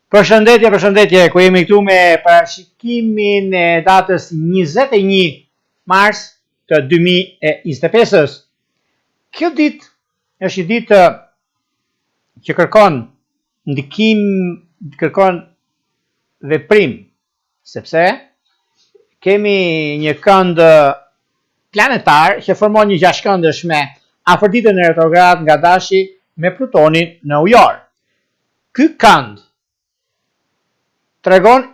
Përshëndetje, ku jemi këtu me parashikimin e datës 21 mars të 2025. Kjo ditë është një ditë që kërkon ndikim, kërkon veprim, sepse kemi një kënd planetar që formon një gjashtkëndësh me afërditën e retrograd nga Dashi me Plutonin në Ujor. Ky kënd tregon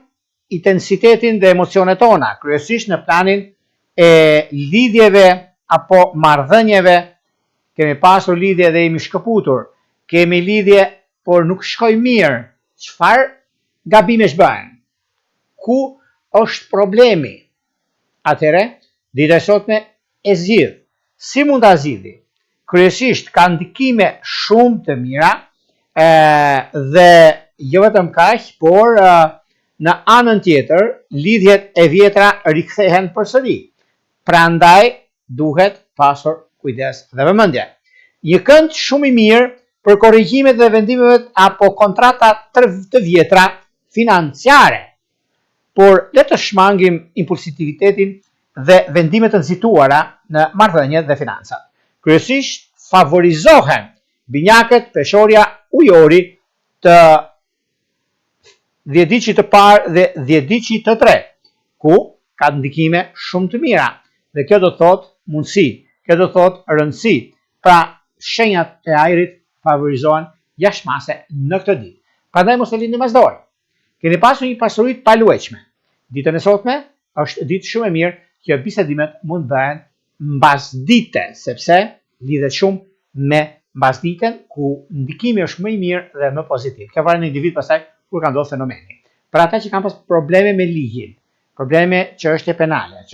intensitetin dhe emocionet tona, kryesisht në planin e lidhjeve apo marrëdhënieve. Kemi pasur lidhje dhe jemi shkëputur, kemi lidhje por nuk shkoj mirë. Çfarë gabimesh bëhen? Ku është problemi? Atëherë, dita e sotme e zgjidh. Si mund ta zgjidhi? Kryesisht ka ndikime shumë të mira dhe jo vetëm kaq, por në anën tjetër, lidhjet e vjetra rikthehen përsëri. Prandaj duhet pasur kujdes dhe vëmendje. Një kënd shumë i mirë për korrigjimet dhe vendimet apo kontrata të vjetra financiare. Por le të shmangim impulsivitetin dhe vendimet të nxituara në marrëdhëniet dhe financat. Kryesisht favorizohen binjakët, peshorja, ujori të dhjediqit të parë dhe dhjediqit të tretë, ku ka ndikime shumë të mira. Dhe kjo do të thotë mundësi, kjo do të thotë rëndësi. Pra shenjat e ajrit favorizohen jashtëmase në këtë ditë. Prandaj mos e lini mas dore. Keni pasur një pasuri të paluajtshme. Ditën e sotme është ditë shumë e mirë që bisedimet mund bëhen mbasdite, sepse lidhet shumë me mbasditen ku ndikimi është më i mirë dhe më pozitiv. Kjo varet në individ pastaj kur ka ndodhur fenomeni. Për ata që kanë pas probleme me ligjin, probleme çështje penale,